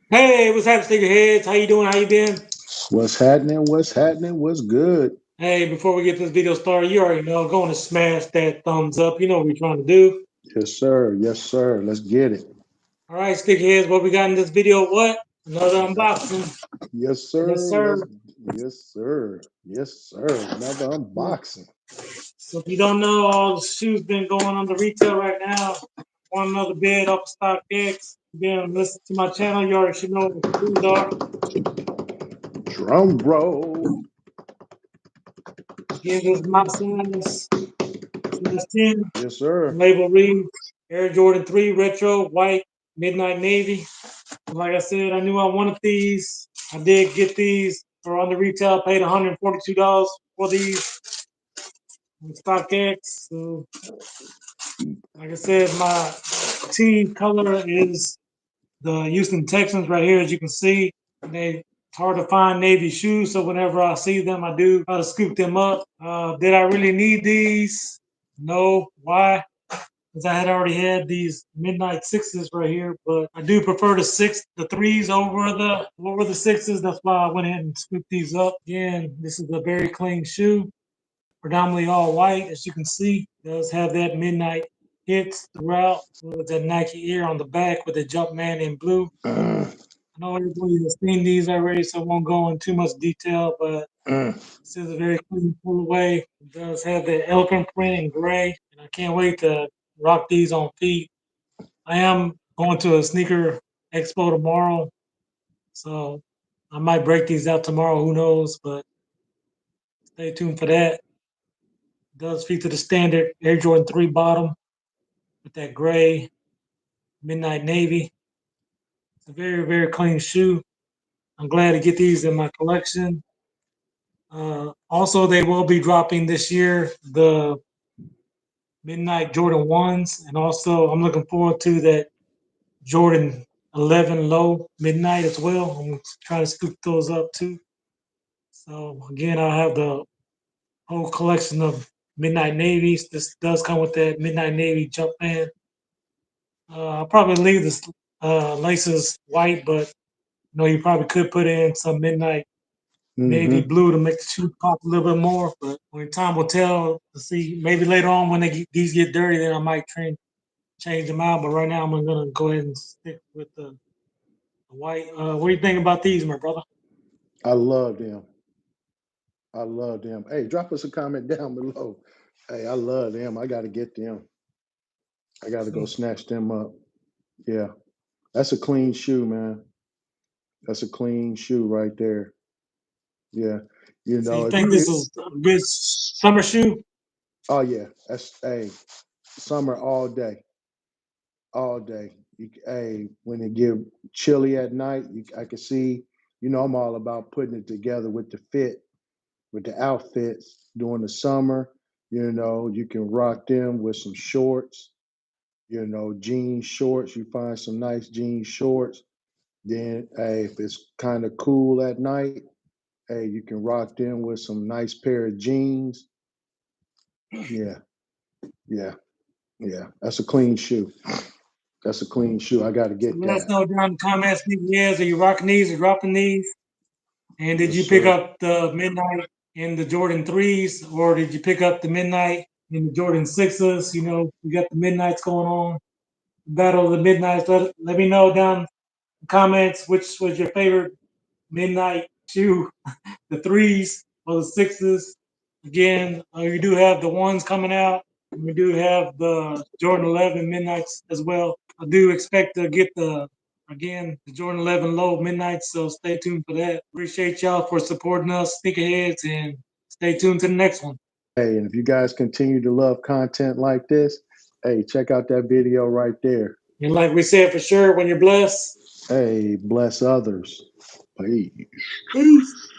Hey, what's happening, Sneakerheads? How you doing? How you been? What's happening? What's happening? What's good? Hey, before we get this video started, you already know, going to smash that thumbs up. You know what we're trying to do. Yes, sir. Yes, sir. Let's get it. All right, Sneakerheads, what we got in this video? What? Another unboxing. Yes, Yes, sir. sir. Yes, sir. Yes, sir. Another Yeah. unboxing. So if you don't know, all the shoes been going on the retail right now. Want another bid off of StockX. Again, listen to my channel. You already should know what the shoes are. Drum roll. Again, this is my size 10. Yes, sir. Label reads Air Jordan 3 Retro White Midnight Navy. Like I said, I knew I wanted these. I did get these for on the retail. I paid $142 for these on StockX. So, like I said, my team color is the Houston Texans right here, as you can see. It's hard to find navy shoes, so whenever I see them, I do try to scoop them up. Did I really need these? No. Why? Because I had already had these midnight sixes right here, but I do prefer the threes over the sixes. That's why I went ahead and scooped these up. Again, this is a very clean shoe, predominantly all white, as you can see. It does have that midnight hits throughout with that Nike Air on the back with the Jumpman in blue. Mm, I know everybody has seen these already, so I won't go into too much detail, but mm. this is a very clean colorway. It does have the elephant print in gray, and I can't wait to rock these on feet. I am going to a sneaker expo tomorrow, so I might break these out tomorrow. Who knows? But stay tuned for that. It does feature the standard Air Jordan 3 bottom with that gray midnight navy. It's a very, very clean shoe. I'm glad to get these in my collection. Also, they will be dropping this year the Midnight Jordan 1s, and also I'm looking forward to that Jordan 11 Low Midnight as well. I'm trying to scoop those up too. So again, I have the whole collection of Midnight Navies. This does come with that Midnight Navy jump band. I'll probably leave this laces white, but you probably could put in some Midnight Navy Mm-hmm. blue to make the shoe pop a little bit more. But only time will tell to see. Maybe later on when these get dirty, then I might change them out. But right now, I'm gonna go ahead and stick with the white. What do you think about these, my brother? I love them. I love them. Hey, drop us a comment down below. Hey, I love them. I got to get them. I got to go See, snatch them up. Yeah, that's a clean shoe, man. That's a clean shoe right there. Yeah, so you if think you, this is a good summer shoe? oh yeah, that's hey, summer all day, all day. Hey, when it get chilly at night, I can see. I'm all about putting it together with the fit, with the outfits during the summer. You can rock them with some shorts. Jean shorts. You find some nice jean shorts. Then, hey, if it's kind of cool at night, hey, you can rock them with some nice pair of jeans. Yeah, yeah, yeah. That's a clean shoe. That's a clean shoe. I got to So get let us that. know down in the comments. Yes, are you rocking these or dropping these? And did Yes, you pick sir. up the midnight in the Jordan threes, or did you pick up the midnight in the Jordan sixes? We got the midnights going on. Battle of the midnights. Let me know down in the comments which was your favorite midnight shoe, the threes or the sixes. Again, you do have the ones coming out. And we do have the Jordan 11 midnights as well. I do expect to get the Jordan 11 low midnights, so stay tuned for that. Appreciate y'all for supporting us, sneakerheads, and stay tuned to the next one. Hey, and if you guys continue to love content like this, hey, check out that video right there. And like we said, for sure, when you're blessed, Hey, bless others. Peace. peace.